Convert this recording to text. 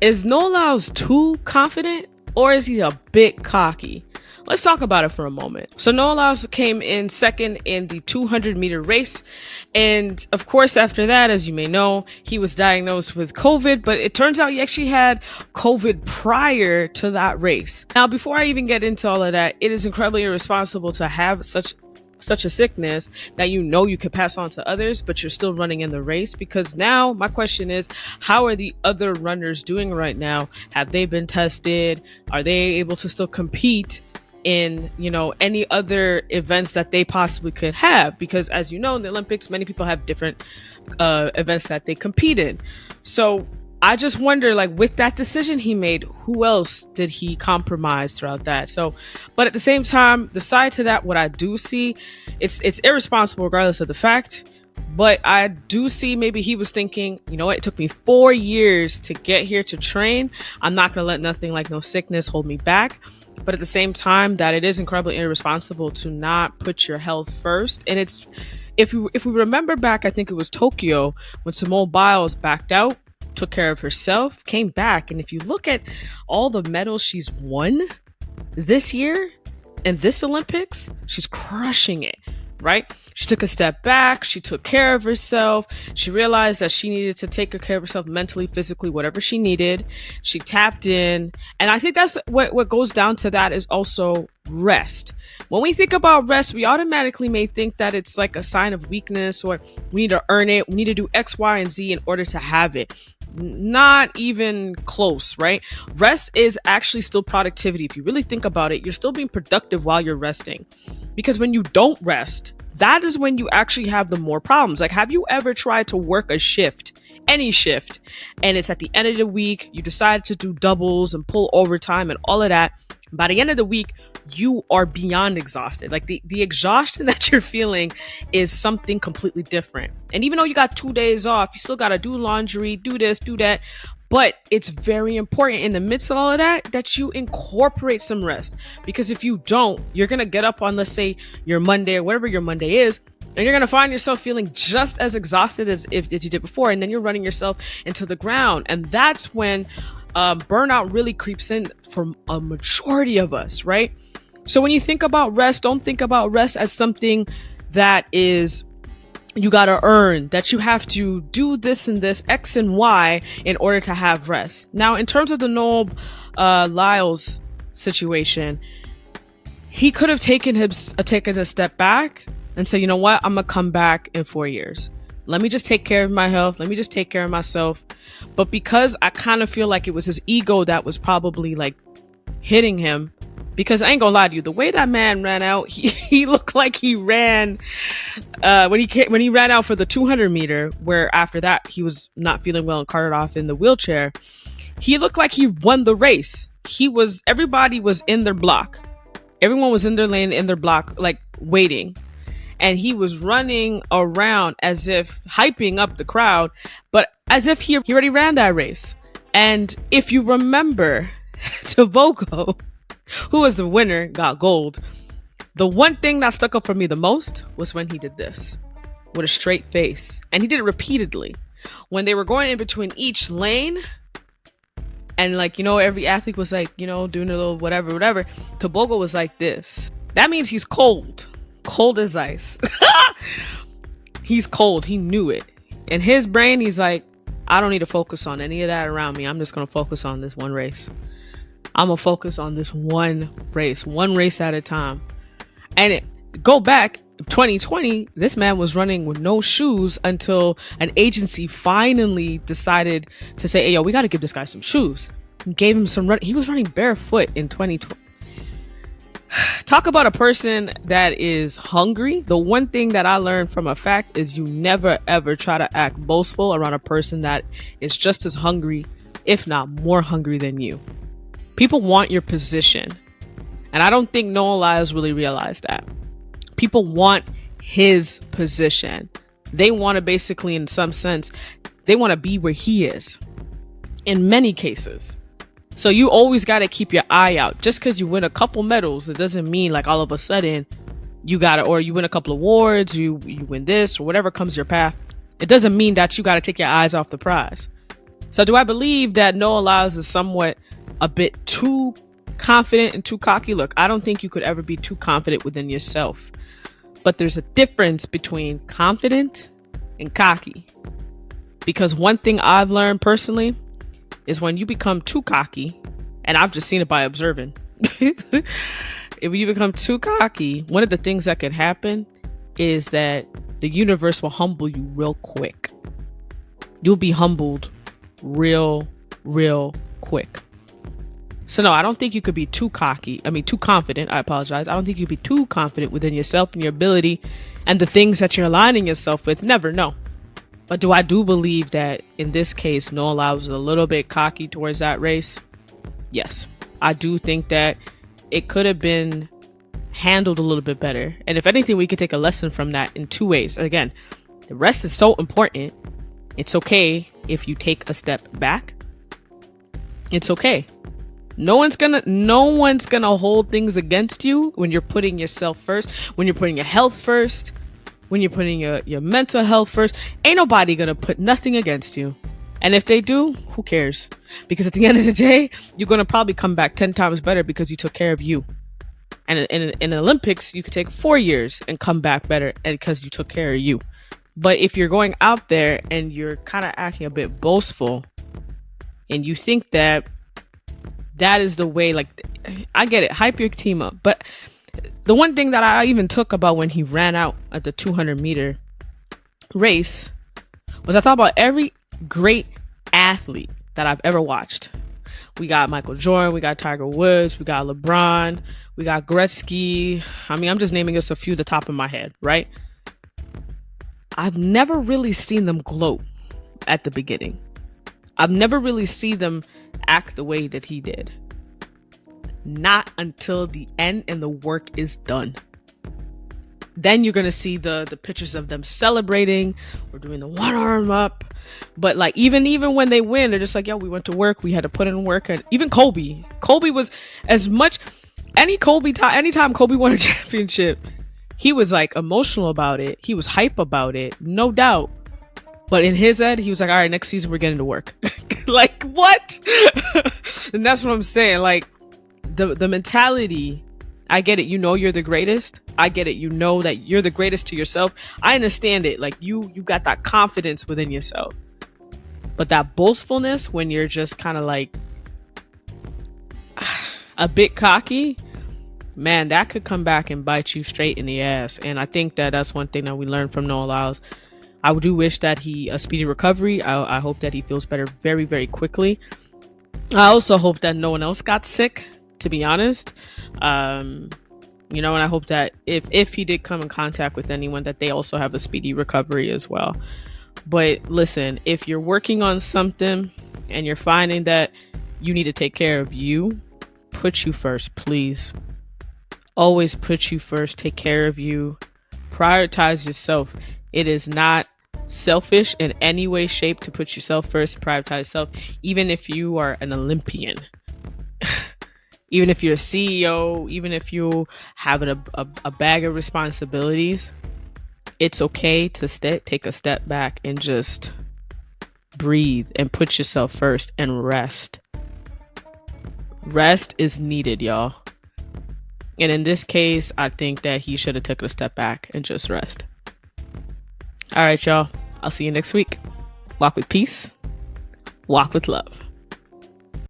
Is Noah Lyles too confident or is he a bit cocky? Let's talk about it for a moment. So Noah Lyles came in second in the 200-meter race. And of course, after that, as you may know, he was diagnosed with COVID, but it turns out he actually had COVID prior to that race. Now, before I even get into all of that, it is incredibly irresponsible to have such a sickness that you could pass on to others, but you're still running in the race. Because now my question is, how are the other runners doing right now? Have they been tested? Are they able to still compete in any other events that they possibly could have? Because as you know, in the Olympics, many people have different events that they compete in. So I just wonder, like, with that decision he made, who else did he compromise throughout that? So, but at the same time, the side to that, what I do see, it's irresponsible regardless of the fact. But I do see maybe he was thinking, you know what, it took me 4 years to get here to train. I'm not going to let nothing like no sickness hold me back. But at the same time, that it is incredibly irresponsible to not put your health first. And it's, if we remember back, I think it was Tokyo, when Simone Biles backed out, took care of herself, came back. And if you look at all the medals she's won this year in this Olympics, she's crushing it, right? She took a step back. She took care of herself. She realized that she needed to take care of herself mentally, physically, whatever she needed. She tapped in. And I think that's what goes down to that is also rest. When we think about rest, we automatically may think that it's like a sign of weakness, or we need to earn it. We need to do X, Y, and Z in order to have it. Not even close, right? Rest is actually still productivity. If you really think about it, you're still being productive while you're resting. Because when you don't rest, that is when you actually have the more problems. Like, have you ever tried to work a shift, any shift, and it's at the end of the week, you decide to do doubles and pull overtime and all of that. By the end of the week, you are beyond exhausted. Like the exhaustion that you're feeling is something completely different. And even though you got 2 days off, you still got to do laundry, do this, do that. But it's very important in the midst of all of that you incorporate some rest. Because if you don't, you're going to get up on, let's say, your Monday or whatever your Monday is, and you're going to find yourself feeling just as exhausted as if you did before. And then you're running yourself into the ground. And that's when burnout really creeps in for a majority of us, right? So when you think about rest, don't think about rest as something that is you got to earn, that you have to do this and this, X and Y, in order to have rest. Now, in terms of the Noah Lyles situation, he could have taken a step back and say, you know what, I'm going to come back in 4 years. Let me just take care of my health. Let me just take care of myself. But because I kind of feel like it was his ego that was probably like hitting him, because I ain't gonna lie to you, the way that man ran out, he looked like he ran when he ran out for the 200 meter, where after that he was not feeling well and carted off in the wheelchair. He looked like he won the race. Everybody was in their block. Everyone was in their lane, in their block, like waiting. And he was running around as if hyping up the crowd, but as if he already ran that race. And if you remember, Tobogo, who was the winner, got gold. The one thing that stuck up for me the most was when he did this with a straight face. And he did it repeatedly. When they were going in between each lane, and every athlete was doing a little whatever. Tobogo was like this. That means he's cold. Cold as ice. He's cold. He knew it. In his brain, he's like, I don't need to focus on any of that around me. I'm just going to focus on this one race. I'm going to focus on this one race at a time. And go back, 2020, this man was running with no shoes until an agency finally decided to say, hey, yo, we got to give this guy some shoes. And gave him some he was running barefoot in 2020. Talk about a person that is hungry. The one thing that I learned from a fact is you never, ever try to act boastful around a person that is just as hungry, if not more hungry than you. People want your position. And I don't think Noah Lyles really realized that. People want his position. They want to basically, in some sense, they want to be where he is. In many cases. So you always got to keep your eye out. Just because you win a couple medals, it doesn't mean like all of a sudden or you win a couple awards, you win this or whatever comes your path. It doesn't mean that you got to take your eyes off the prize. So do I believe that Noah Lyles is somewhat a bit too confident and too cocky? Look, I don't think you could ever be too confident within yourself. But there's a difference between confident and cocky. Because one thing I've learned personally is when you become too cocky, and I've just seen it by observing. If you become too cocky, one of the things that can happen is that the universe will humble you real quick. You'll be humbled real quick. So no, I don't think you could be too cocky. I mean, too confident. I apologize. I don't think you'd be too confident within yourself and your ability and the things that you're aligning yourself with. Never, no. But do I do believe that in this case, Noah Lyles was a little bit cocky towards that race? Yes. I do think that it could have been handled a little bit better. And if anything, we could take a lesson from that in two ways. Again, the rest is so important. It's okay if you take a step back. It's okay. No one's gonna hold things against you when you're putting yourself first, when you're putting your health first, when you're putting your mental health first. Ain't nobody gonna put nothing against you. And if they do, who cares? Because at the end of the day, you're gonna probably come back 10 times better because you took care of you. And in the Olympics, you could take 4 years and come back better and because you took care of you. But if you're going out there and you're kind of acting a bit boastful and you think that is the way, like, I get it, hype your team up. But the one thing that I even took about when he ran out at the 200-meter race was I thought about every great athlete that I've ever watched. We got Michael Jordan, we got Tiger Woods, we got LeBron, we got Gretzky. I mean, I'm just naming just a few at the top of my head, right? I've never really seen them gloat at the beginning. I've never really seen them act the way that he did. Not until the end and the work is done. Then you're going to see the pictures of them celebrating or doing the one arm up. But like even when they win, they're just like, yo, we went to work. We had to put in work. And even Kobe was as much anytime Kobe won a championship, he was like emotional about it. He was hype about it, no doubt. But in his head, he was like, all right, next season we're getting to work. Like, what? And that's what I'm saying. Like, the mentality, I get it. You know you're the greatest. I get it. You know that you're the greatest to yourself. I understand it. Like, you got that confidence within yourself. But that boastfulness, when you're just kind of like a bit cocky, man, that could come back and bite you straight in the ass. And I think that's one thing that we learned from Noah Lyles. I do wish that he a speedy recovery. I hope that he feels better very, very quickly. I also hope that no one else got sick, to be honest. And I hope that if he did come in contact with anyone, that they also have a speedy recovery as well. But listen, if you're working on something and you're finding that you need to take care of you, put you first, please. Always put you first. Take care of you. Prioritize yourself. It is not selfish in any way, shape to put yourself first, prioritize yourself, even if you are an Olympian. Even if you're a CEO, even if you have a bag of responsibilities, it's okay to take a step back and just breathe and put yourself first and rest. Rest is needed, y'all. And in this case, I think that he should have taken a step back and just rest. All right, y'all. I'll see you next week. Walk with peace. Walk with love.